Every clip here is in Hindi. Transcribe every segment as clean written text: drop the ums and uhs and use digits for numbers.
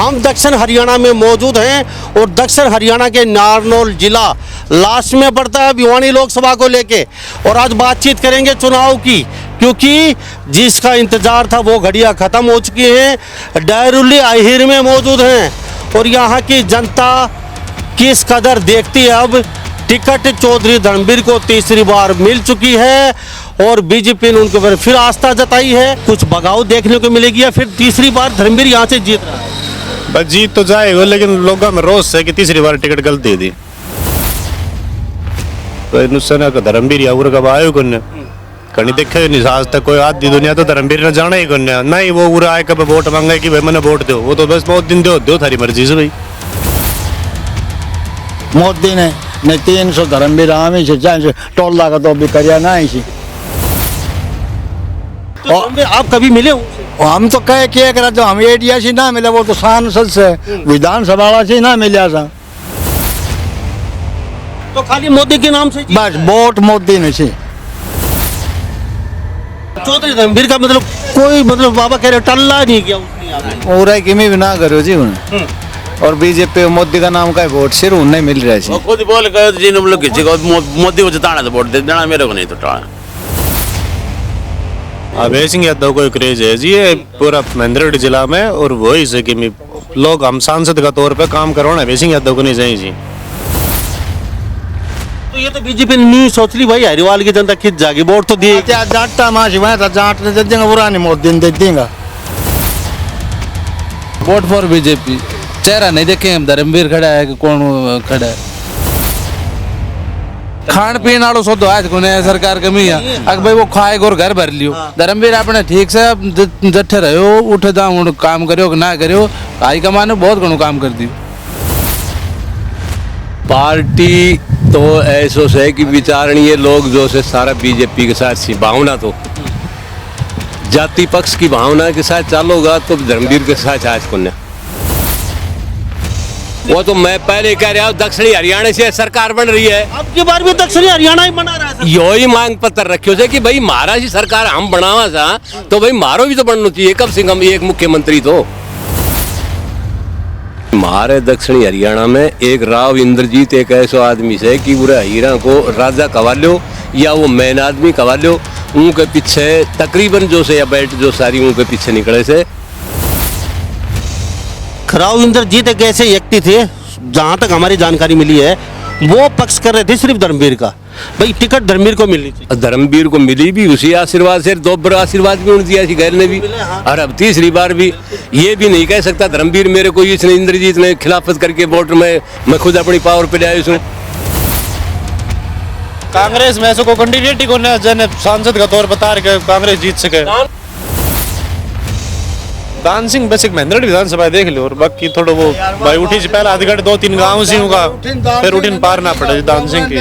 हम दक्षिण हरियाणा में मौजूद हैं और दक्षिण हरियाणा के नारनौल जिला लास्ट में पड़ता है भिवानी लोकसभा को लेके। और आज बातचीत करेंगे चुनाव की, क्योंकि जिसका इंतजार था वो घड़ियां खत्म हो चुकी हैं। डैरुल्ली अहिर में मौजूद हैं और यहाँ की जनता किस कदर देखती है। अब टिकट चौधरी धर्मवीर को तीसरी बार मिल चुकी है और बीजेपी ने उनके ऊपर फिर आस्था जताई है। कुछ बगावत देखने को मिलेगी या फिर तीसरी बार धर्मवीर यहाँ से जीत रहा है? बस जीत तो जाएगा, लेकिन लोगों में रोष है कि तीसरी बार टिकट गलती दी तो नुस्सन का धर्मवीर या कब आयो कन्या कहीं देखे नहीं आज तक कोई आधी दुनिया तो धर्मवीर ने जाना ही कन्या नहीं। वो पूरा आए कब वोट मांगे कि भाई मैंने वोट दो, वो तो बस बहुत दिन दो थारी मर्जी से भाई। मोदी ने 300 धर्मवीर आमी से चाहे टोल लगा तो भी करिया ना इसी। तो आप कभी मिले हो? हम तो कहे किया करा जो हम एरिया से ना मिले, वो तो सांसद से विधानसभा से ना मिला था। तो खाली मोदी के नाम से बस वोट मोदी ने सी। चौधरी धर्मवीर का मतलब कोई मतलब बाबा कह रहे टल्ला नहीं किया उसने यहाँ पे। पूरा कि भी ना करो जी उन्हें। और बीजेपी मोदी का नाम का वोट सिर्फ उन्हें मिल रहा है। खुद बोल गए जी लोग किसी को मोदी को जिताना तो वोट दे देना, मेरे को नहीं तो टाना। अभय सिंह यादव को क्रेज है जी ये पूरा महेंद्रगढ़ जिला में, और वही से कि लोग हम सांसद का तौर पे काम करवाना अभय सिंह यादव को नहीं चाहिए जी। तो ये तो बीजेपी ने नहीं सोच ली भाई हरिवाल की जनता खिंच जाएगी, वोट तो दिए। जाटता मासी वहाँ था, जाट ने दे देंगे, बुरा नहीं मोदी ने दे देंगे। Vote for BJP. चेहरा नहीं देखे हम धर्मवीर खड़ा है कि कौन खड़ा है। खान पीन वालों सौदो आज को नया सरकार कमी है। अगर भाई वो खाए और घर भर लियो। धर्मवीर अपने ठीक से जट्ठे रहो उठे जाओ काम करो कि ना करो, हाईकमान ने बहुत घणो काम कर दियो। पार्टी तो ऐसो है कि विचारणीय लोग जो से सारा बीजेपी के साथ सी भावना तो जाति पक्ष की भावना के साथ चालोगा तो धर्मवीर के साथ आज को वो तो मैं पहले कह रहा हूँ दक्षिणी हरियाणा से सरकार बन रही है। अब की बार भी दक्षिणी हरियाणा ही बना रहा है। यो ही मांग पत्र रखियो से कि भाई महाराज की सरकार हम बनावा था तो भाई मारो भी तो बनना चाहिए। कब सिंह हम एक मुख्यमंत्री तो हमारे दक्षिणी हरियाणा में एक राव इंद्रजीत एक ऐसा आदमी से कि पूरे हीरा को राजा कवा लो या वो मैन आदमी कवा लो, उनके पीछे तकरीबन जो से या बैठ जो सारी उनके पीछे निकले से। राव इंद्रजीत एक ऐसे व्यक्ति थे, जहाँ तक हमारी जानकारी मिली है वो पक्ष कर रहे थे सिर्फ धर्मवीर का, भाई टिकट धर्मवीर को मिलनी चाहिए। धर्मवीर को मिली भी उसी आशीर्वाद से, दोबारा आशीर्वाद भी उन्हें दिया घर ने भी, और अब तीसरी बार भी ये भी नहीं कह सकता धर्मवीर मेरे को इसने इंद्रजीत ने खिलाफत करके वोट में मैं खुद अपनी पावर पे लाया उसने। कांग्रेस में ऐसा को कैंडिडेट ही को सांसद का तौर बता रहे कांग्रेस जीत सके। दान सिंह बेसिक महेंद्रगढ़ विधानसभा देख लो, और बाकी थोड़ा वो भाई उठी से पहले आधी घंटे 2-3 गाँव से होगा फिर उठिन पार ना पड़े दान सिंह की।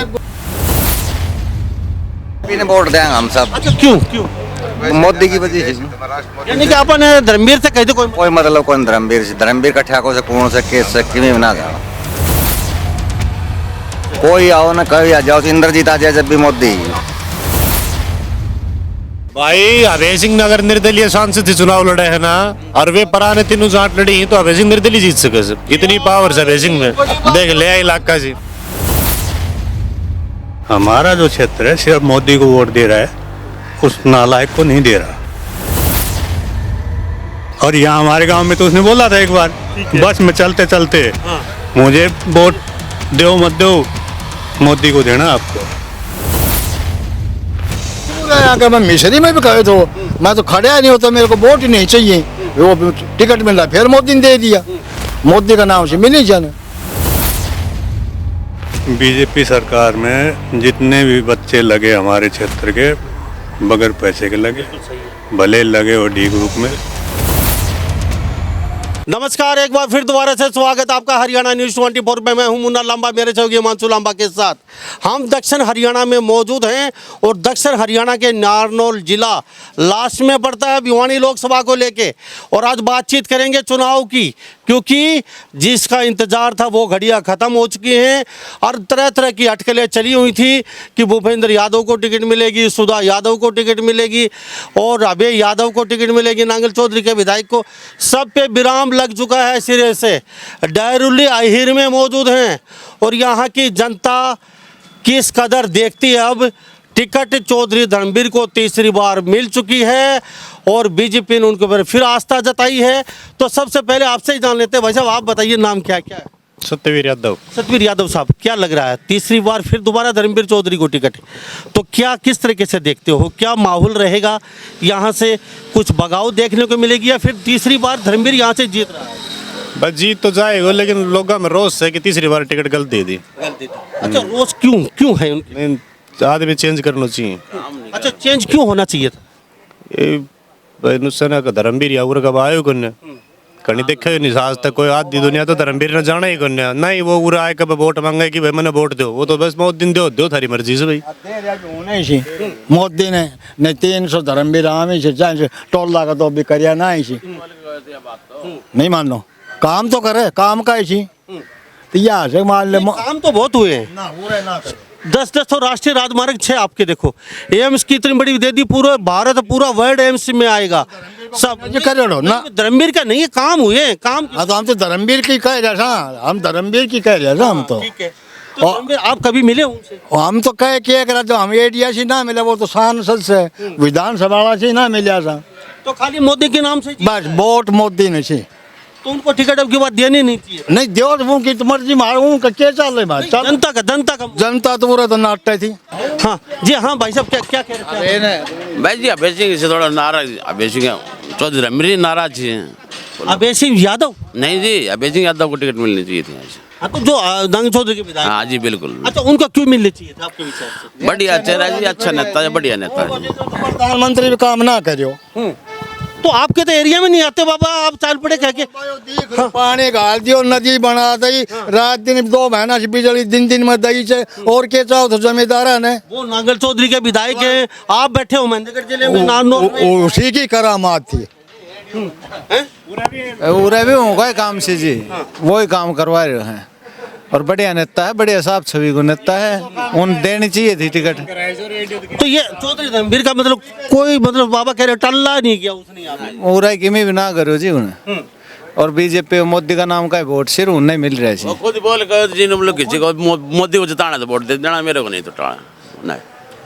वोट देंगे हम सब। अच्छा क्यों मोदी की वजह से। यानी कि अपन धर्मवीर से कहते कोई मतलब कौन धर्मवीर से, धर्मवीर का ठेकों से कौन से केस से किमें ना जाओ। कोई आओ ना कभी आ जाओ, इंद्रजीत आ जाए जब भी मोदी। भाई अभय सिंह ने अगर निर्दलीय सांसद से चुनाव लड़े है ना, और वे पराने तीनों जाट लड़ी तो अभय सिंह निर्दलीय जीत सके। इतनी पावर है अभय सिंह में, देख ले इलाका से। हमारा जो क्षेत्र है सिर्फ मोदी को वोट दे रहा है, उस नालायक को नहीं दे रहा। और यहाँ हमारे गांव में तो उसने बोला था एक बार बस में चलते चलते मुझे वोट दो मत दो, मोदी को देना आपको। अगर मैं मिश्री में भी कहे तो मैं तो खड़ा नहीं होता, मेरे को वोट ही नहीं चाहिए। वो टिकट मिल रहा फिर मोदी ने दे दिया, मोदी का नाम से मिल ही जाना। बीजेपी सरकार में जितने भी बच्चे लगे हमारे क्षेत्र के बगैर पैसे के लगे, भले लगे वो डी ग्रुप में। नमस्कार, एक बार फिर दोबारा से स्वागत आपका हरियाणा न्यूज़ 24 में। मैं हूं मुन्ना लांबा, मेरे सहयोगी हिमांशु लांबा के साथ। हम दक्षिण हरियाणा में मौजूद हैं और दक्षिण हरियाणा के नारनौल जिला लास्ट में पड़ता है भिवानी लोकसभा को लेके। और आज बातचीत करेंगे चुनाव की, क्योंकि जिसका इंतजार था वो घड़ियां खत्म हो चुकी हैं और तरह तरह की अटकलें चली हुई थी कि भूपेंद्र यादव को टिकट मिलेगी, सुधा यादव को टिकट मिलेगी और अभय यादव को टिकट मिलेगी, नांगल चौधरी के विधायक को। सब पे विराम लग चुका है सिरे से। डायरुल्ली अहिर में मौजूद हैं और यहाँ की जनता किस कदर देखती है। अब टिकट चौधरी धर्मवीर को तीसरी बार मिल चुकी है और बीजेपी ने उनके ऊपर फिर आस्था जताई है। तो सबसे पहले आपसे ही जान लेते हैं, भाई साहब आप बताइए नाम क्या है? सत्यवीर यादव। सतवीर यादव साहब, क्या लग रहा है तीसरी बार फिर दोबारा धर्मवीर चौधरी को टिकट, तो क्या किस तरीके से देखते हो, क्या माहौल रहेगा? यहाँ से कुछ बगाव देखने को मिलेगी या फिर तीसरी बार धर्मवीर यहाँ से जीत रहा है? बस जीत तो जाएगा, लेकिन लोगों में रोष है कि तीसरी बार टिकट गलत दे दी। अच्छा, रोज क्यों है उनकी? आदमी चेंज करना चाहिए। अच्छा, चेंज क्यों होना चाहिए था? ये भाई नुस्सन का धर्मवीर यावर कब आयो कन्या कहीं देखे नहीं आज तक कोई आधी दुनिया तो धर्मवीर ने जाना ही कन्या नहीं। वो पूरा आए कब वोट मांगे कि भाई मैंने वोट दो, वो तो बस बहुत दिन दो थारी मर्जी से भाई। मोदी ने नहीं 300 धर्मवीर आमी से चाहे टोला का तो भी करिया ना इसी नहीं मान लो काम तो करे काम का इसी तो यहाँ से मान ले काम तो बहुत हुए हैं। 10 तो राष्ट्रीय राजमार्ग 6 आपके देखो, एम्स की इतनी बड़ी दे दी, पूरा भारत पूरा वर्ल्ड एम्स में आएगा सब। ये करो ना धर्मवीर का नहीं है, काम हुए हैं काम। हाँ तो हम तो धर्मवीर की कह रहे था, हम धर्मवीर की कह रहे था हम तो। ठीक है, तो धर्मवीर आप कभी मिले उनसे? हम तो कह के रहे तो हम एडिया से ना मिले, वो तो सांसद से विधानसभा से ना मिला था। तो खाली मोदी के नाम से बस वोट मोदी ने से तो उनको टिकट अब की बात देनी नहीं चाहिए। नहीं दो उनकी तो मर्जी मारो उनका क्या चल रहा है जनता का जनता तो पूरा तो नाटक थी। हाँ जी हाँ भाई साहब, क्या कह रहे हैं? भाई जी अभय सिंह से थोड़ा नाराज, अभय सिंह चौधरी धर्मवीर नाराज हैं। अभय सिंह यादव? नहीं जी, अभय सिंह यादव को टिकट मिलनी चाहिए थी। हाँ, तो जो दांग चौधरी के विधायक। हाँ जी बिल्कुल। अच्छा, उनको क्यों मिलनी चाहिए था आपके विचार से? बढ़िया चेहरा जी, अच्छा नेता है, बढ़िया नेता है। प्रधानमंत्री भी काम ना करो तो आपके तो एरिया में नहीं आते बाबा, आप चाल पड़े कह के। हाँ। पानी गाल दियो, नदी बना दी, रात दिन 2 महीना से बिजली दिन में दई से और के चाहो तो जमींदार ने। वो नांगल चौधरी के विधायक हैं, आप बैठे हो महेंद्रगढ़ जिले में नारनौल में। उसी की करामात थी। पूरा भी होगा काम से जी, वही काम करवा रहे हैं और बढ़िया नेता है, बढ़िया साफ छवि को नेता है, उन देनी चाहिए थी टिकट। तो ये चौधरी धर्मवीर का मतलब कोई मतलब बाबा कह रहे टल्ला नहीं किया उसने पूरा की भी ना करो जी उन्हें। और बीजेपी मोदी का नाम का वोट सिर्फ उन्हें मिल रहा है। खुद बोल कर जी लोग किसी को मोदी को जिताना तो वोट दे देना, मेरे को नहीं तो टाला नहीं।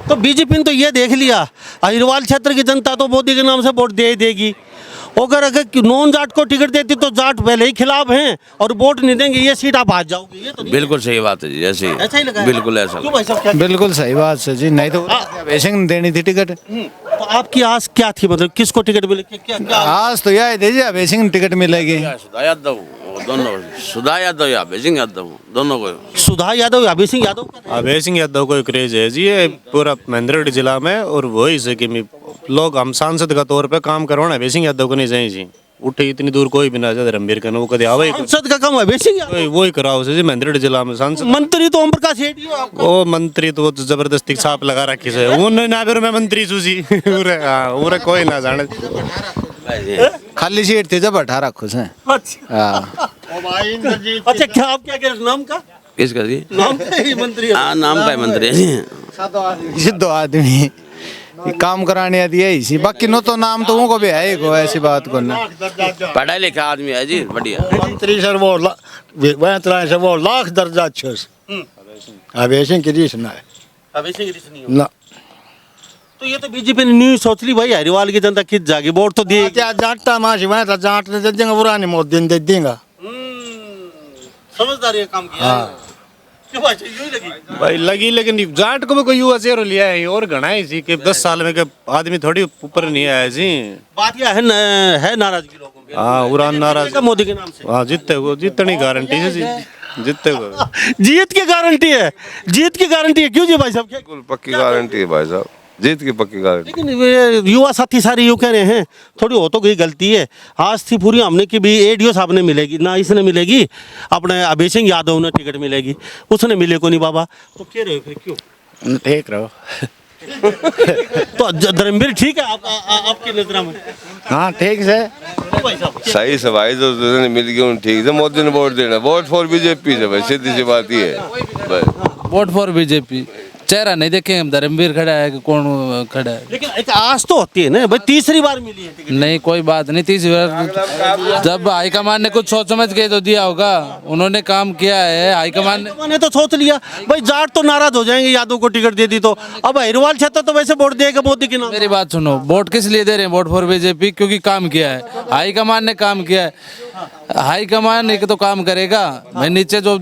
तो बीजेपी ने तो ये देख लिया, अहिरवाल क्षेत्र की जनता तो मोदी के नाम से वोट दे ही देगी। अगर नॉन जाट को टिकट देती तो जाट पहले ही खिलाफ हैं और वोट नहीं देंगे, ये सीट आप हार जाओगे। ये तो बिल्कुल सही बात है जी, ऐसे ऐसा ही लगा है? बिल्कुल ऐसा। क्यों भाई साहब, क्या? बिल्कुल सही बात है जी, नहीं तो अभय सिंह ने देनी थी टिकट। तो आपकी आस क्या थी, मतलब किसको टिकट मिले? क्या आज तो यह दीजिए अभय सिंह टिकट मिलेगी। सुधा यादव दोनों, सुधा यादव या अभय सिंह यादव दोनों को। सुधा यादव या अभय सिंह यादव? अभय सिंह यादव को क्रेज है जी, ये पूरा महेंद्रगढ़ जिला में और वही से कि लोग हम सांसद का तौर पे काम करवाना अभय सिंह यादव को नहीं चाहिए जी। उठे इतनी दूर कोई भी ना जाए धर्मवीर का, वो कभी आवे सांसद का काम अभय सिंह यादव? वही कराओ से जी महेंद्रगढ़ जिला में सांसद। मंत्री तो ओम प्रकाश रेड्डी हो आपका। वो मंत्री तो वो तो जबरदस्ती छाप लगा रखी से उन्हें ना फिर मैं मंत्री सूजी पूरे कोई ना जाने। खाली सीट थी जब 18 खुश हैं। अच्छा, क्या आप क्या कह रहे नाम का? किसका जी? नाम का ही मंत्री? हाँ नाम का मंत्री है। ये 2 आदमी काम कराने आती है इसी, बाकी नो तो नाम तो उनको भी है को, ऐसी बात को ना। पढ़ा लिखा आदमी है जी, बढ़िया मंत्री सर वो वो लाख दर्जा अच्छे से अभय सिंह की रीस ना है। अभय सिंह रीस नहीं हो ना। तो ये तो बीजेपी ने न्यू सोच ली भाई, हरिवाल की जनता खिंच जाएगी, वोट तो दिए। जाटता मासी वह था, जाट ने दे देंगे, पुरानी मोदी ने दे देंगे। समझदारी का काम किया है। क्यों भाई यूं ही लगी? भाई लगी, लेकिन जाट को भी कोई युवा चेहरा लिया है और घना ही जी कि 10 साल में के आदमी थोड़ी ऊपर नहीं आया जी। बात यह है नाराजगी लोगों की। हाँ उरान नाराज मोदी के नाम से। हाँ जीतने की गारंटी है जी, जीतते को जीत की गारंटी है, जीत की गारंटी है। क्यों जी भाई साहब? बिल्कुल पक्की गारंटी है भाई साहब, जीत की पक्की गारंटी। लेकिन वे युवा साथी सारे यूँ कह रहे हैं थोड़ी हो तो गई गलती है, आज थी पूरी हमने की भी एडीओ साहब ने मिलेगी ना, इसने मिलेगी, अपने अभय सिंह यादव ने टिकट मिलेगी, उसने मिले को नहीं बाबा। तो कह रहे हो फिर क्यों? ठीक रहो। तो धर्मवीर ठीक है आपकी नजर में? हाँ ठीक से सही से भाई, जो मिल गई ठीक से। मोदी ने वोट देना, वोट फॉर बीजेपी से भाई, सीधी सी बात ही है। Vote for BJP. चेहरा नहीं देखे हम धर्मवीर खड़ा है कि कौन खड़ा है। लेकिन एक आस तो होती है ना भाई, तीसरी बार मिली है टिकट। नहीं कोई बात नहीं, तीसरी बार जब हाईकमान ने कुछ सोच समझ के तो दिया होगा, उन्होंने काम किया है हाईकमान ने। मैंने तो सोच लिया भाई, जाट तो नाराज हो जाएंगे यादव को टिकट दे दी तो। अब अहिरवाल क्षेत्र तो वैसे वोट देगा मोदी के नाम। मेरी बात सुनो, वोट किस लिए दे रहे हैं? वोट फॉर बीजेपी, क्योंकि काम किया है हाईकमान ने, काम किया है हाईकमान एक तो काम करेगा भाई, नीचे जो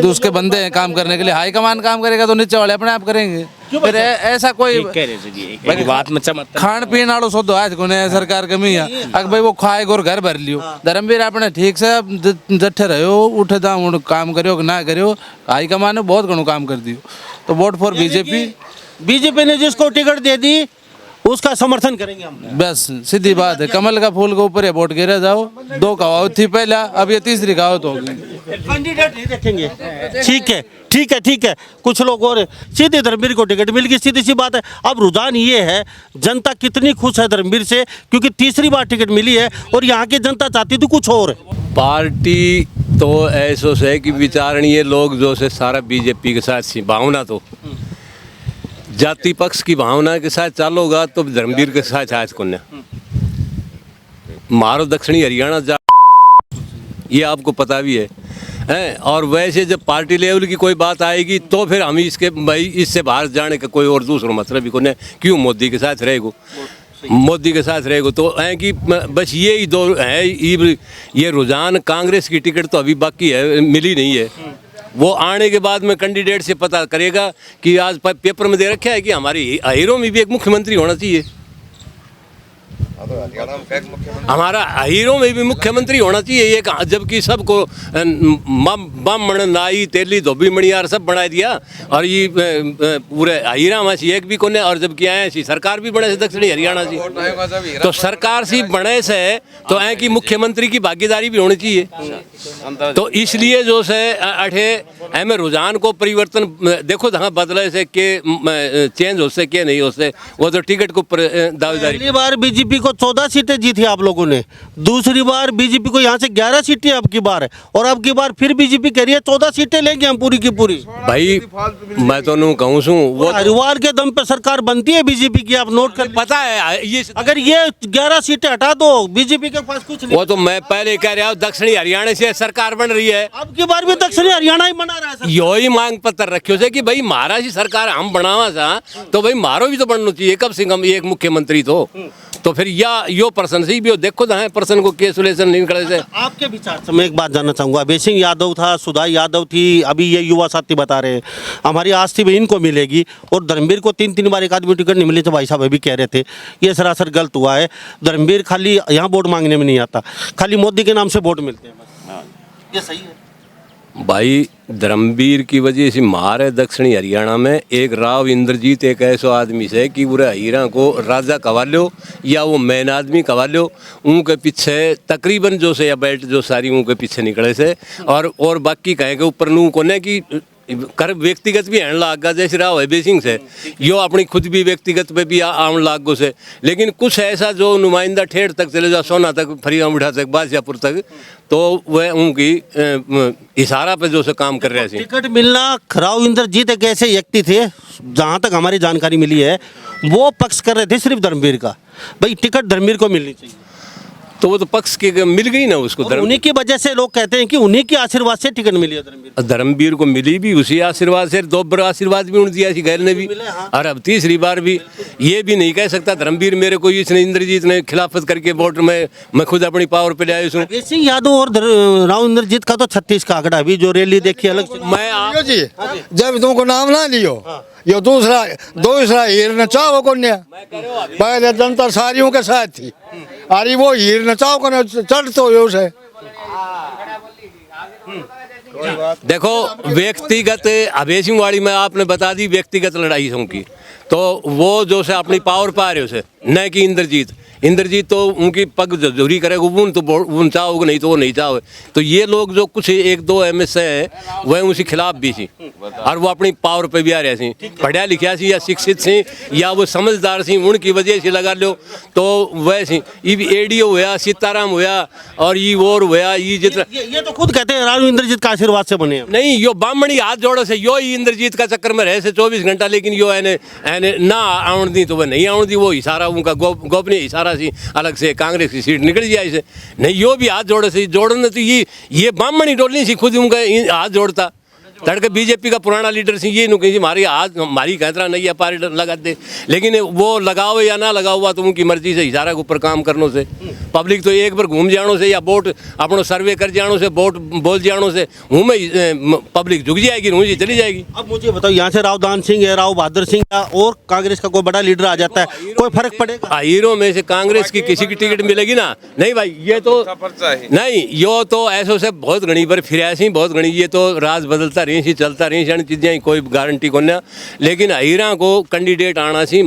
उसके बंदे हैं काम करने के लिए, हाईकमान काम करेगा तो नीचे वाले अपने आप करेंगे। फिर ऐसा कोई बात खान पीन वालों सो आज को सरकार कमी है, अगर भाई वो खाए और घर भर लियो। धर्मवीर अपने ठीक से जट्ठे रहो, उठे दाम काम करो कि ना करो, हाईकमान ने बहुत घणो काम कर दियो। तो वोट फॉर बीजेपी। बीजेपी ने जिसको टिकट दे दी उसका समर्थन करेंगे हम। बस सीधी बात है, कमल का फूल के ऊपर ये वोट गिरा जाओ। दो कहावत थी पहला, अब ये तीसरी कहावत होगी। कैंडिडेट नहीं देखेंगे। ठीक है ठीक है ठीक है, कुछ लोग और सीधे धर्मवीर को टिकट मिल गई, सीधी सी बात है। अब रुझान ये है जनता कितनी खुश है धर्मवीर से, क्योंकि तीसरी बार टिकट मिली है और यहाँ की जनता चाहती थी कुछ और। पार्टी तो ऐसो से कि विचारणीय लोग जो से सारा बीजेपी के साथ भावना तो जाति पक्ष की भावना के साथ चालोगा तो धर्मवीर के साथ आज को मारो दक्षिणी हरियाणा जा, ये आपको पता भी है। और वैसे जब पार्टी लेवल की कोई बात आएगी तो फिर हम इसके भाई इससे बाहर जाने का कोई और दूसरा मतलब ही को नहीं। क्यों मोदी के साथ रहेगो, मोदी के साथ रहेगो तो है कि बस ये ही दो है। ये रुझान कांग्रेस की टिकट तो अभी बाकी है, मिली नहीं है। वो आने के बाद में कैंडिडेट से पता करेगा कि आज पेपर में दे रखा है कि हमारी हीरो में भी एक मुख्यमंत्री होना चाहिए, हमारा हीरो में भी मुख्यमंत्री होना चाहिए। ये जबकि सबको ब्राह्मण नाई तेली धोबी मणियार सब बना दिया और ये पूरे हीरा में से एक भी कोने। और जबकि आए सी सरकार भी बने से दक्षिणी हरियाणा सी, तो सरकार सी बने से तो ऐ की मुख्यमंत्री की भागीदारी भी होनी चाहिए। तो इसलिए जो से अठे एम रुझान को परिवर्तन देखो जहाँ बदले से के चेंज हो से के नहीं हो से, वो तो टिकट को दावेदारी। पहली बार बीजेपी को 14 सीटें जीती आप लोगों ने, दूसरी बार बीजेपी को यहाँ से 11 सीटें अब की बार है, और अब की बार फिर बीजेपी कह रही है 14 सीटें लेंगे हम पूरी की पूरी। भाई मैं तो नहीं कहूँ सू वो हरिवाल के दम पे सरकार बनती है बीजेपी की, आप नोट कर। पता है ये अगर ये 11 सीटें हटा दो बीजेपी के पास कुछ नहीं। वो तो मैं पहले कह रहा हूँ दक्षिणी हरियाणा से सरकार बन रही है, अब की बार भी दक्षिणी हरियाणा ही बना रहा है। यो ही मांग पत्र रखियो से कि भाई महारा जी सरकार हम बनावा सा तो भाई मारो भी तो बनना चाहिए कम से कम एक मुख्यमंत्री तो फिर या यो पर्सन से भी देखो जहाँ पर्सन को केस सुलेशन नहीं करे से। आपके विचार से मैं एक बात जानना चाहूँगा, अभय सिंह यादव था, सुधा यादव थी, अभी ये युवा साथी बता रहे हैं हमारी आस्ती भी इनको मिलेगी, और धर्मवीर को 3 बार एक आदमी टिकट नहीं मिली। तो भाई साहब अभी कह रहे थे ये सरासर गलत हुआ है। धर्मवीर खाली यहाँ वोट मांगने में नहीं आता, खाली मोदी के नाम से वोट मिलते हैं, ये सही है? भाई धर्मवीर की वजह से मारे दक्षिणी हरियाणा में एक राव इंद्रजीत एक ऐसा आदमी से कि पूरे हीरा को राजा कवा लो या वो मैन आदमी कवा लो, उनके पीछे तकरीबन जो से या बैठ जो सारी उनके पीछे निकले से। और बाकी कहे के ऊपर नू को कि कर व्यक्तिगत भी आने लागा, जैसे राव अभय सिंह से यो अपनी खुद भी व्यक्तिगत पे भी आने लागो से। लेकिन कुछ ऐसा जो नुमाइंदा ठेठ तक चले जाओ, सोना तक, फरीदाबाद उठा तक, बादशाहपुर तक, तो वह उनकी इशारा पे जो से काम कर रहे थे। टिकट मिलना, राव इंद्रजीत एक ऐसे व्यक्ति थे जहाँ तक हमारी जानकारी मिली है वो पक्ष कर रहे थे सिर्फ धर्मवीर का, भाई टिकट धर्मवीर को मिलनी चाहिए। तो वो तो पक्ष के मिल गई ना उसको, उन्हीं की वजह से लोग कहते हैं कि उन्हीं के आशीर्वाद से टिकट मिली है धर्मवीर। धर्मवीर को मिली भी उसी आशीर्वाद से, 2 बार आशीर्वाद भी उन्हें दिया गैर ने भी, और अब तीसरी बार भी। ये भी नहीं कह सकता धर्मवीर मेरे को इसने इंद्रजीत ने खिलाफत करके वोट में मैं खुद अपनी पावर पे ले आया हूँ। अभय सिंह यादव और राव इंद्रजीत का तो 36 का आंकड़ा भी जो रैली देखी अलग से। मैं जी जब तुमको नाम ना लियो यो दूसरा हीर नचाओ को पहले जनता सारियों के साथ थी, अरे वो हीर नचाओ को चढ़ तो है। देखो व्यक्तिगत अभय सिंह वाली में आपने बता दी व्यक्तिगत लड़ाई की, तो वो जो से अपनी पावर पा रहे उसे न कि इंद्रजीत इंद्रजीत तो उनकी पग जरूरी करेगा, उन तो उन चाहोगे नहीं तो वो नहीं चाहो। तो ये लोग जो कुछ एक दो एमएस हैं वह उसी खिलाफ भी सी और वो अपनी पावर पे भी आ रहे सी, पढ़िया लिखिया सी या शिक्षित सी या वो समझदार सी, उनकी वजह से लगा लो तो वैसे ये एडीओ हुआ, सीताराम हुआ और ये और हुआ, ये जितना ये तो खुद कहते हैं राव इंद्रजीत का आशीर्वाद से बने हैं। नहीं, यो बामणी हाथ जोड़ो से यो ही इंद्रजीत का चक्कर में रहे से 24 घंटा, लेकिन यो एने ना आउण दी तो वह नहीं आउण दी, वो इशारा उनका गोपनीय इशारा सी अलग से कांग्रेस की सीट निकल जाए से नहीं, यो भी हाथ जोड़े से जोड़ने तो ये बामणी डोलनी सी खुद उनका हाथ जोड़ता तड़के बीजेपी का पुराना लीडर सी ये कहीं हमारी आज हमारी कहतरा नहीं है पारी लगा दे, लेकिन वो लगाओ या ना लगाओ हुआ तो उनकी मर्जी से इशारा के ऊपर काम करने से पब्लिक तो एक बार घूम जानो से या वोट अपनो सर्वे कर जानो से वोट बोल जानो से हूँ में पब्लिक झुक जाएगी, हूँ जी चली जाएगी। अब मुझे बताओ यहाँ से राव दान सिंह या राव बहादुर सिंह या और कांग्रेस का कोई बड़ा लीडर आ जाता है, कोई फर्क पड़ेगा? हीरो में से कांग्रेस की किसी की टिकट मिलेगी ना? नहीं भाई, ये तो नहीं, यो तो ऐसो से बहुत घनी बार फिर ऐसी बहुत घनी, ये तो राज बदलता रही सी चलता रही सी चीजें कोई गारंटी को ना, लेकिन हीरा को कैंडिडेट आना सी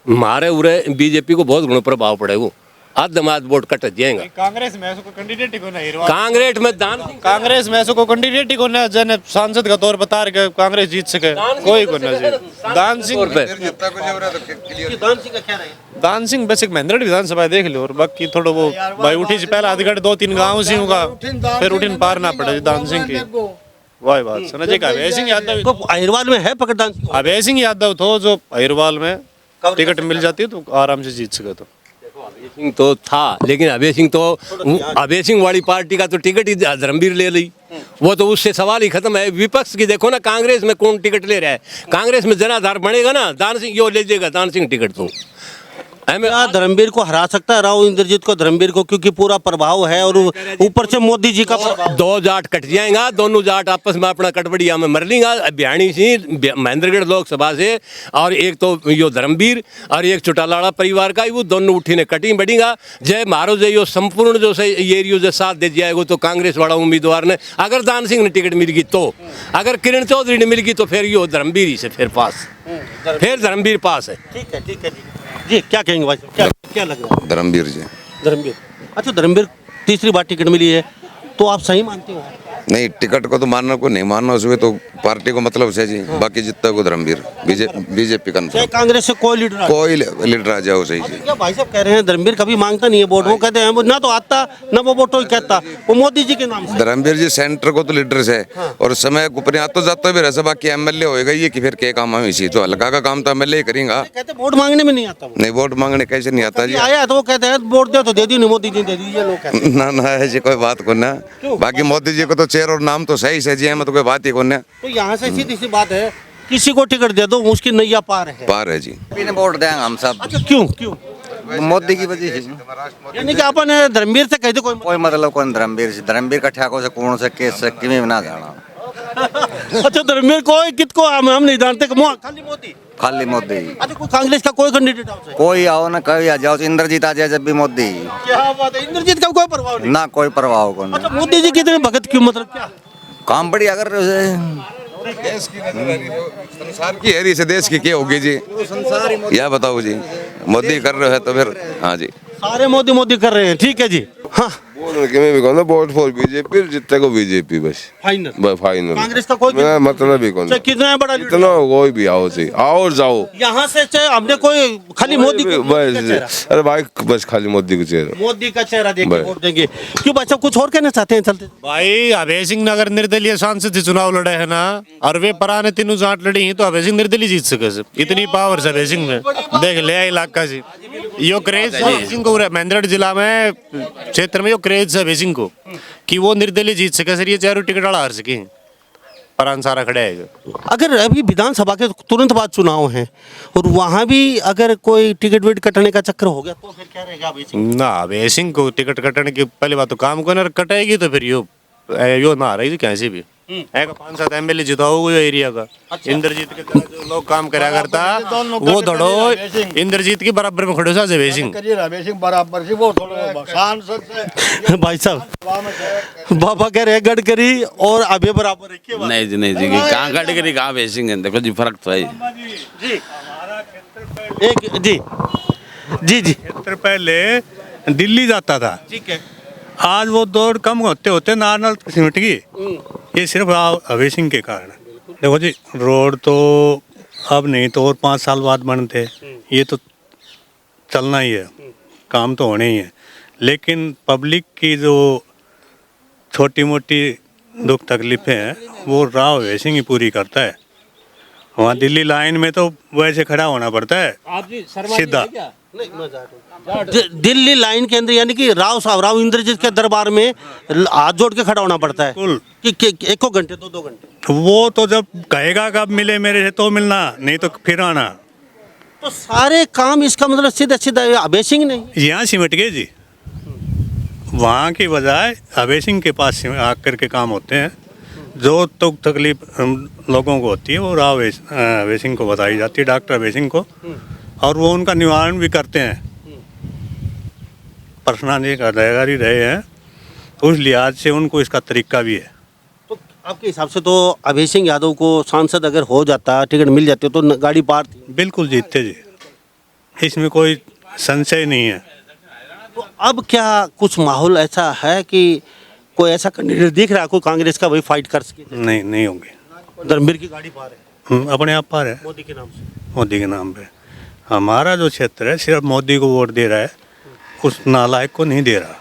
मारे उरे बीजेपी को बहुत गुण प्रभाव पड़ेगा, आधमाद वोट कट जाएगा। कांग्रेस में ऐसा कोई कैंडिडेट ही को नहीं, कांग्रेस में दान कांग्रेस में ऐसा कोई कैंडिडेट ही को ना जन सांसद का तौर बता रहे कांग्रेस जीत सके, कोई को ना जी। दान सिंह दान सिंह बस एक महेंद्र विधानसभा देख लो और बाकी थोड़ा वो भाई उठी से पहले आधगढ़ 2-3 गाँव सी होगा फिर उठिन पार ना पड़े दान सिंह की वही बात समझे का अभय सिंह यादव तो अहिरवाल में है पकड़ दान सिंह? अभय सिंह यादव तो जो अहिरवाल में टिकट मिल जाती है तो आराम से जीत सके। तो अभय सिंह तो था, लेकिन अभय सिंह तो अभय सिंह वाली पार्टी का तो टिकट ही धर्मवीर ले ली, वो तो उससे सवाल ही खत्म है। विपक्ष की देखो ना, कांग्रेस में कौन टिकट ले रहा है? कांग्रेस में जनाधार बनेगा ना, दान सिंह यो ले जाएगा दान सिंह टिकट तो क्या धर्मवीर को हरा सकता है राव इंद्रजीत को धर्मवीर को, क्योंकि पूरा प्रभाव है और ऊपर से मोदी जी का प्रभाव। दो जाट कट जाएगा, दोनों जाट आपस में अपना कटबड़िया में मर लेंगा, बिहानी सी महेंद्रगढ़ लोकसभा से और एक तो यो धर्मवीर और एक चौटालाड़ा परिवार का, वो दोनों उठी ने कटी बढ़ेगा। जय मारो जय यो संपूर्ण जो से एरियो जो साथ दे जाएगा तो कांग्रेस वाला उम्मीदवार ने, अगर दान सिंह ने टिकट मिल गई तो, अगर किरण चौधरी ने मिल गई तो फिर यो धर्मवीर ही से फिर पास, फिर धर्मवीर पास है। ठीक है ठीक है जी, क्या कहेंगे भाई, क्या लग रहा है? धर्मवीर जी। धर्मवीर, अच्छा धर्मवीर तीसरी बार टिकट मिली है तो आप सही मानते हो? नहीं, टिकट को तो मानना को नहीं मानना, उसमें तो पार्टी को मतलब से जी। बाकी जितना को धर्मवीर बीजेपी का कांग्रेस से कोई लीडर आ जाओ सही जी। क्या भाई साहब कह रहे हैं धर्मवीर कभी मांगता नहीं है वोट, वो कहते हैं ना तो आता ना वो वोट कहता, वो मोदी जी के नाम से। धर्मवीर जी सेंटर को तो लीडर से और समय ऊपर आता जाता भी रहा, बाकी एमएलए होएगा ये कि फिर क्या काम है इसी तो हल्का का काम तो एमएलए करेगा। कहते वोट मांगने में नहीं आता। नहीं, वोट मांगने कैसे नहीं आता जी? आया तो वो कहते हैं वोट दे तो दे दी, मोदी जी दे दीजिए लोग कहते हैं। ना ऐसी कोई बात को ना, बाकी मोदी जी को तो चेहरा और नाम तो सही से जी है, तो कोई बात ही को ना। तो यहाँ से सीधी सी बात है, किसी को टिकट दे दो उसकी नैया पार है। पार है जी। वोट देंगे हम सब। अच्छा क्यों क्यों? मोदी की वजह से, यानी कि अपन धर्मवीर से कहते कोई मतलब कौन धर्मवीर से, धर्मवीर का ठेको से कौन से केस से किमें ना जाना। अच्छा धर्मवीर को कितको हम नहीं जानते, खाली मोदी खाली मोदी। अच्छा कोई कांग्रेस का कोई कैंडिडेट आओ? कोई आओ ना, कभी आ जाओ, इंद्रजीत आ जाए जब भी मोदी। क्या बात है, इंद्रजीत का कोई प्रभाव नहीं? ना कोई प्रभाव को। अच्छा मोदी जी कितने भगत क्यों, मतलब क्या काम बढ़िया कर रहे हो? देश की संसार की हैरी से देश की क्या होगी जी, यह बताओ जी। मोदी कर रहे हैं तो फिर हाँ जी, सारे मोदी मोदी कर रहे हैं, ठीक है जी। हाँ वोट फॉर बीजेपी, जितने को बीजेपी बस फाइनल। फाइनल कांग्रेस का कोई मतलब ही कौन, कितना बड़ा इतना कोई भी आओ से आओ जाओ यहाँ से हमने कोई खाली मोदी बस। अरे भाई बस खाली मोदी को चेहरा, मोदी का चेहरा देख के वोट देंगे। क्यों बच्चा कुछ और कहना चाहते हैं? चलते भाई अभय सिंह नगर निर्दलीय सांसद से चुनाव लड़े है ना, और वे पराने तीनों जाट लड़ी हैं तो अभय सिंह निर्दलीय जीत सके। इतनी पावर है अभय सिंह में, देख ले इलाका से यो क्रेज सिंह को महेंद्रगढ़ जिला में क्षेत्र में यो क्रेज है अभय सिंह को कि वो निर्दलीय जीत सके। सर ये चारों टिकट वाला हार सके, परान सारा खड़ा है। अगर अभी विधानसभा के तुरंत बाद चुनाव हैं और वहाँ भी अगर कोई टिकट विट कटने का चक्कर हो गया तो फिर क्या रहेगा अभय सिंह? ना अभय सिंह को टिकट कटने की पहली बात तो काम को ना कटेगी तो फिर यो ना आ रही कैसे भी 5-7 एमएलए जिताओ एरिया का। इंद्रजीत के तरह जो लोग काम करा करता वो थोड़ो इंद्रजीत के बराबर में खड़े अभय सिंह बराबर से वो सांसद भाई साहब बाबा कह रहे गडकरी और अभय बराबर है। नहीं जी नहीं जी, कहाँ गडकरी कहाँ सिंह है, देखो जी फर्क तो है एक जी जी जी 70 पहले दिल्ली जाता था, ठीक है। आज वो दौड़ कम होते होते नारनल सिमट गई। ये सिर्फ अभय सिंह के कारण है। देखो जी, रोड तो अब नहीं तो और 5 साल बाद बनते, ये तो चलना ही है, काम तो होने ही है। लेकिन पब्लिक की जो छोटी मोटी दुख तकलीफें हैं वो राव अभय सिंह ही पूरी करता है। वहाँ दिल्ली लाइन में तो वैसे खड़ा होना पड़ता है सीधा। दिल्ली लाइन के अंदर यानी कि राव साहब, राव इंद्रजीत के दरबार में हाथ जोड़ के खड़ा होना पड़ता है कि 1 घंटे 2 घंटे। वो तो जब कहेगा कब मिले मेरे से तो मिलना, नहीं तो फिर आना। तो सारे काम इसका मतलब सीधा सीधा अभय सिंह नहीं यहाँ सिमट गए जी, वहाँ की बजाय अभय सिंह के पास आकर के काम होते हैं। जो तो तकलीफ हम लोगों को होती है वो राव अभय सिंह को बताई जाती है, डॉक्टर अभय सिंह को, और वो उनका निवारण भी करते हैं। पर्सनल अधिकारी रहे हैं तो उस लिहाज से उनको इसका तरीका भी है। तो आपके हिसाब से तो अभय सिंह यादव को सांसद अगर हो जाता, टिकट मिल जाती तो गाड़ी पार थी? बिल्कुल जीतते जी, इसमें कोई संशय नहीं है। तो अब क्या कुछ माहौल ऐसा है कि कोई ऐसा कैंडिडेट दिख रहा है कोई कांग्रेस का वही फाइट कर सके? नहीं होंगे। धर्मवीर की गाड़ी पार है अपने आप पार है, मोदी के नाम से। मोदी के नाम पे हमारा जो क्षेत्र है सिर्फ मोदी को वोट दे रहा है, उस नालायक को नहीं दे रहा।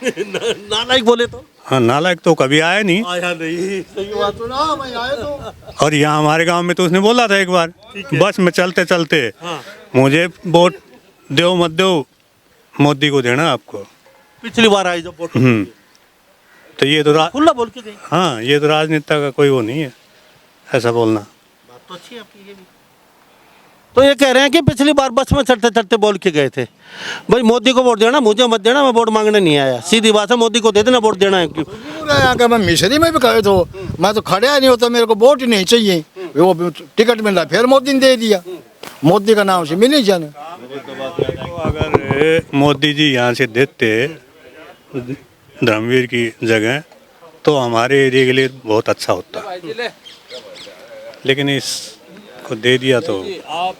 नालायक बोले तो? हाँ, नालायक तो कभी आया नहीं। आया नहीं, सही बात है ना, मैं आया तो। और यहाँ हमारे गांव में तो उसने बोला था एक बार, बस में चलते चलते हाँ। मुझे वोट दो मत दो, मोदी को देना आपको। पिछली बार आई जब वोट तो ये तो खुला बोल के गई। हाँ, ये तो राजनेता का कोई वो नहीं है ऐसा बोलना। बात तो अच्छी है आपकी ये भी। तो ये कह रहे हैं कि पिछली बार बस में चढ़ते चढ़ते बोल के गए थे, भाई मोदी को वोट देना, मुझे मत देना, मैं वोट मांगने नहीं आया। सीधी बात है, मोदी को दे देना, वोट देना है क्यों? आके मैं मिसरी में भी कहे तो मैं तो खड़ा नहीं होता, मेरे को वोट ही नहीं चाहिए। वो टिकट मिल रहा फिर मोदी ने दे दिया, मोदी का नाम से मिल ही जाने। अगर मोदी जी यहाँ से देते धर्मवीर की जगह तो हमारे एरिया के लिए बहुत अच्छा होता, लेकिन इसको दे दिया तो। आप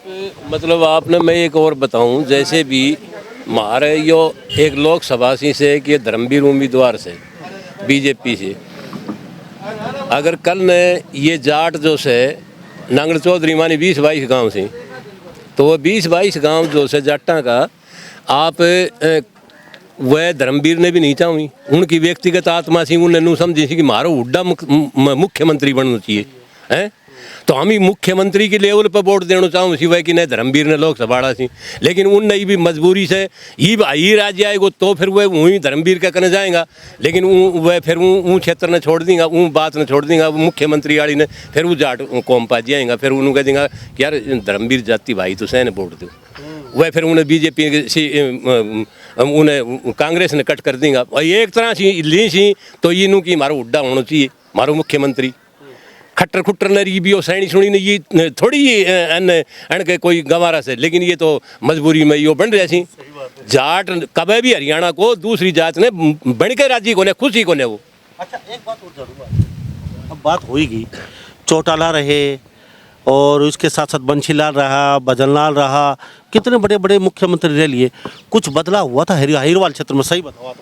मतलब आपने, मैं एक और बताऊं, जैसे भी हमारे यो एक लोकसभा से कि धर्मवीर उम्मीदवार से बीजेपी से, अगर कल ने ये जाट जो से नांगड़ चौधरी मानी 20-22 गांव से, तो वो 20-22 गांव जो से जाटा का आप वह धर्मवीर ने भी नहीं चाही, उनकी व्यक्तिगत आत्मा सी उन्हें नू समझी सी कि मारो उड्डा मुख्यमंत्री बनना चाहिए हैं। तो हम ही मुख्यमंत्री के लेवल पर वोट देना चाहूँ सी वह कि नहीं धर्मवीर ने लोकसभा सी, लेकिन उन नहीं भी मजबूरी से ही राज्य आएगा तो फिर वह वहीं धर्मवीर का करने जाएगा, लेकिन वह फिर वो क्षेत्र ने छोड़ देगा, वो बात ने छोड़ देगा, मुख्यमंत्री वाली ने फिर वो जाट कौम पा जाएगा, फिर उन्होंने कह देगा कि यार धर्मवीर जाति भाई तो सहने वोट दो, वह फिर उन्हें बीजेपी उन्हें कांग्रेस ने कट कर देगा। और ये एक तरह से ली सी तो ये नू कि मारो उड्डा होना चाहिए, मारो मुख्यमंत्री खट्टर खुट्टर नरी भी हो सैनी सुनी ने ये थोड़ी अन के कोई गंवारा से, लेकिन ये तो मजबूरी में यो बन रहे सी। जाट कभी भी हरियाणा को दूसरी जात ने बन के राजी को ने खुशी को ने वो। अच्छा एक बात और जरूर है, अब बात होगी, चौटाला रहे और उसके साथ साथ बंशीलाल रहा, भजनलाल रहा, कितने बड़े बड़े मुख्यमंत्री रह लिए, कुछ बदलाव हुआ था हिरवाल क्षेत्र में? सही बताओ आप,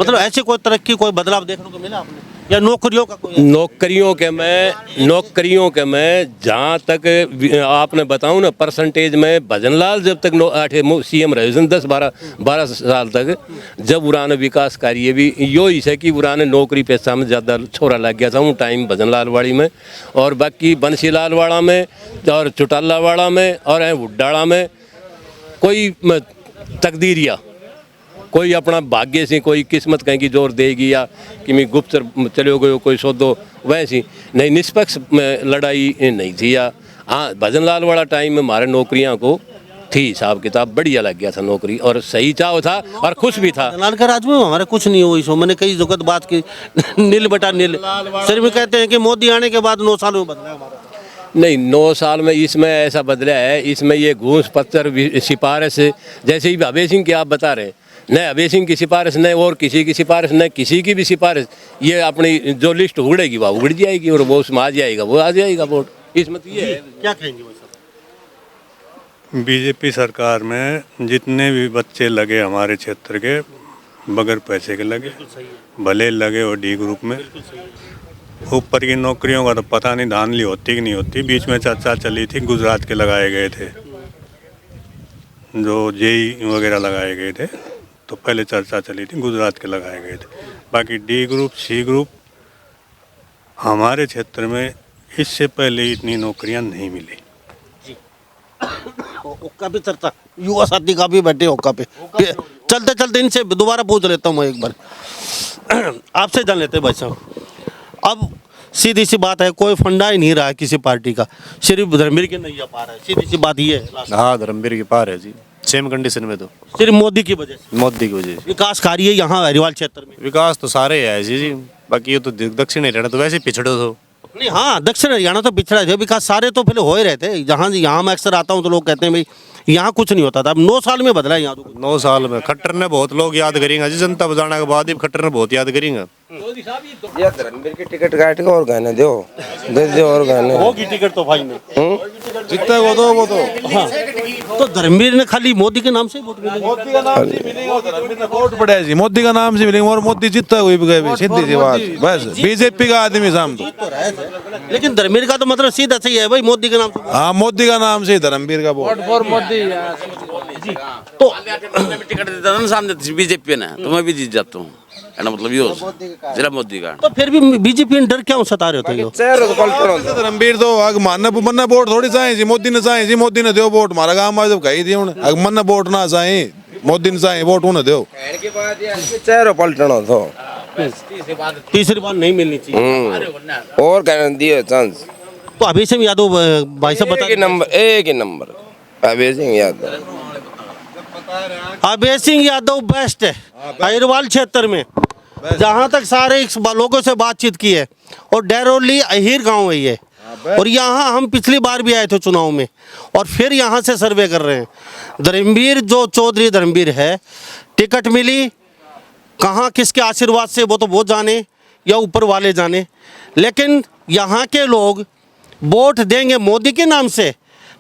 मतलब ऐसे कोई तरक्की कोई बदलाव देखने को मिला आपने, या नौकरियों का कोई? नौकरियों के मैं जहाँ तक आपने बताऊँ ना परसेंटेज में, भजनलाल जब तक सीएम रहे 10-12 साल तक, जब उराने विकास कार्य भी यो ही है कि उराने नौकरी पैसा में ज़्यादा छोरा लग गया था वो टाइम भजनलाल वाड़ी में, और बाकी बंसीलाल वाड़ा में और चौटाला वाड़ा में और उड्डाड़ा में कोई तकदीरिया कोई अपना भाग्य से कोई किस्मत कहीं की जोर देगी या कि मैं गुप्त चले गए कोई सौदो, वैसी नहीं निष्पक्ष लड़ाई नहीं थी। या हाँ भजनलाल वाला टाइम में हमारे नौकरियां को थी हिसाब किताब बढ़िया लग गया था नौकरी, और सही चाव था और खुश भी था। भजनलाल का राज में हमारे कुछ नहीं हुई, सो मैंने कई जगत बात की नील बटा नील, सिर्फ में कहते हैं कि मोदी आने के बाद 9 साल में बदला हमारा। नहीं 9 साल में इसमें ऐसा बदला है, इसमें ये घूस पत्थर सिफारिश, जैसे ही अभय सिंह की आप बता रहे हैं, न अभय सिंह की सिफारिश न और किसी की सिफारिश, न किसी की भी सिफारिश, ये अपनी जो लिस्ट उगड़ेगी वह उगड़ जाएगी और वो उसमें आ जाएगा, वो आ जाएगा वोट। इसमें तो ये है। क्या कहेंगे वो सब? बीजेपी सरकार में जितने भी बच्चे लगे हमारे क्षेत्र के बगैर पैसे के लगे, भले लगे वो डी ग्रुप में। ऊपर की नौकरियों का तो पता नहीं धांधली होती कि नहीं होती। बीच में चर्चा चली थी गुजरात के लगाए गए थे, जो जेई वगैरह लगाए गए थे, तो पहले चर्चा चली थी गुजरात के लगाए गए थे। बाकी डी ग्रुप सी ग्रुप हमारे क्षेत्र में इससे पहले इतनी नौकरियां नहीं मिली। ओक्का पे चर्चा, युवा साथी का भी बैठे ओक्का पे। चलते चलते इनसे दोबारा पूछ लेता हूँ मैं एक बार, आपसे जान लेते हैं भाई साहब। अब सीधी सी बात है, कोई फंडा ही नहीं रहा है किसी पार्टी का, सिर्फ धर्मवीर के नहीं आ पा रहा है, सीधी सी बात ये है। हाँ, धर्मवीर की पार है जी, सेम कंडीशन में तो सिर्फ मोदी की वजह से, मोदी की वजह से। विकास कार्य यहाँ हरिवाल क्षेत्र में विकास तो सारे है जी, बाकी ये तो दक्षिण हरियाणा तो वैसे पिछड़ो तो। नहीं, हाँ दक्षिण हरियाणा तो पिछड़ा है, विकास सारे तो पहले हो ही रहे थे। जहाँ यहाँ मैं अक्सर आता हूँ तो लोग कहते हैं भाई यहाँ कुछ नहीं होता था, अब 9 साल में बदला है यहाँ तो। 9 साल में खट्टर ने बहुत लोग याद करेंगे जी, जनता बजाने के बाद ही खट्टर ने बहुत याद करेंगे। ये धर्मवीर की टिकट काट के और गाने दो, दे दो और गाने होगी टिकट तो भाई में जितना वो तो हाँ। तो धर्मवीर ने खाली मोदी के नाम से वोट मिलेगा, मोदी का नाम से मिलेगा, धर्मवीर ने वोट पड़ा है जी, मोदी का नाम से मिलेंगे और मोदी जीतता हुई गए, सीधी सी बात। बस बीजेपी का आदमी साम तो, लेकिन धर्मवीर का तो मतलब सीधा सही है भाई, मोदी के नाम से। हाँ, मोदी का नाम से धर्मवीर का वोट फॉर मोदी। तो टिकट देता था ना सामने बीजेपी ने, तो मैं भी जीत जाता हूँ, मतलब ये जिला मोदी का। तो फिर भी बीजेपी डर क्यों सता रहे होते हो? धर्मवीर तो अग मानना वोट थोड़ी चाहे जी, मोदी ने चाहे जी, मोदी ने दो वोट हमारा गाँव में जब कही थी उन्हें, अग मन वोट ना चाहे, मोदी ने चाहे वोट उन्हें दो। चेहरा पलटना तो तीसरी बार नहीं मिलनी चाहिए और कहने दिए चांस। तो अभी से यादव भाई साहब बता, एक ही नंबर अभय सिंह यादव। अभय सिंह यादव बेस्ट है अहिरवाल क्षेत्र में, जहाँ तक सारे लोगों से बातचीत की है। और डेरोली अहिर गांव है ये, और यहाँ हम पिछली बार भी आए थे चुनाव में, और फिर यहाँ से सर्वे कर रहे हैं। धर्मवीर जो चौधरी धर्मवीर है, टिकट मिली कहाँ किसके आशीर्वाद से वो तो वो जाने या ऊपर वाले जाने, लेकिन यहाँ के लोग वोट देंगे मोदी के नाम से,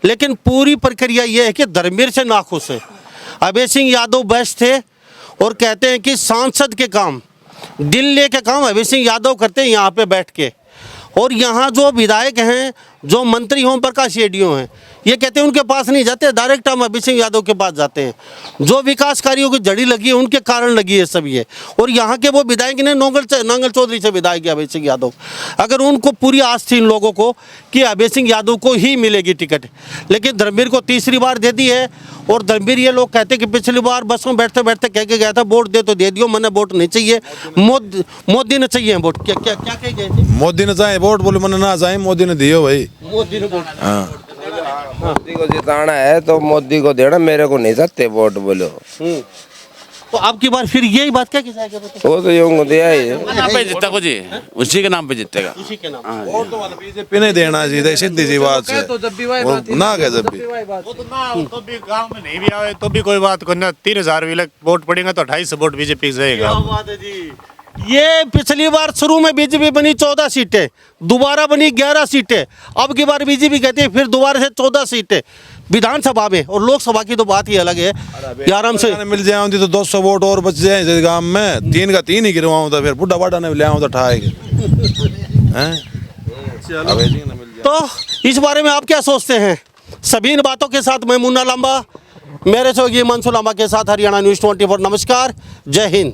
लेकिन पूरी प्रक्रिया ये है कि धर्मवीर से नाखुश है। अभय सिंह यादव बेस्ट थे, और कहते हैं कि सांसद के काम, दिल्ली के काम अभय सिंह यादव करते हैं यहाँ पे बैठ के। और यहाँ जो विधायक हैं, जो मंत्री ओम प्रकाश रेड्डी हैं, ये कहते हैं उनके पास नहीं जाते, डायरेक्ट हम अभय सिंह यादव के पास जाते हैं। जो विकास कार्यों की जड़ी लगी है उनके कारण लगी है सब ये। और यहाँ के वो विधायक ने नांगल चौधरी से विधायक अभय सिंह यादव, अगर उनको पूरी आस थी इन लोगों को कि अभय सिंह यादव को ही मिलेगी टिकट, लेकिन धर्मवीर को तीसरी बार दे दी है। और धर्मवीर ये लोग कहते हैं कि पिछली बार बस में बैठते बैठते कह के गया था वोट दे तो दे दियो, मैंने वोट नहीं चाहिए, मोदी ने चाहिए वोट। क्या क्या क्या कह गए थे? मोदी ने चाहे वोट, बोले मैंने ना चाहे, मोदी ने दियो भाई, मोदी ने वोट। मोदी को जिताना है तो मोदी को देना, मेरे को नहीं सकते वोट बोलो। तो अब की बार फिर यही बात क्या किया जाएगा? वो तो यूं को दिया ही है, नाम पे जीता को जी, उसी के नाम पे जीतेगा। उसी के नाम। वोट तो बीजेपी नहीं देना सीधे, सीधी सी बात है। तो जब भी वही बात ना कहे जब भी वो तो ना, तो भी गांव में नहीं भी आवे तो भी कोई बात करना, 3000 भी वोट पड़ेगा तो 2800 वोट बीजेपी से जाएगा। बात है जी। ये पिछली बार शुरू में बीजेपी बनी 14 सीटें, दोबारा बनी 11 सीटें, अब की बार बीजेपी कहती है फिर दोबारा से 14 सीटें विधानसभा में। और लोकसभा की तो बात ही अलग है कि आराम से मिल जाए तो 200 वोट और बच जाए गांव में, 3 का 3 ही गिरवाऊं था, फिर बुढ़ा बाड़ा ने ले आऊं तो ठाएगा। तो इस बारे में आप क्या सोचते हैं? सभी इन बातों के साथ मैं मुन्ना लांबा, मेरे सहयोगी मंसूर लांबा के साथ हरियाणा न्यूज़ 24। नमस्कार, जय हिंद।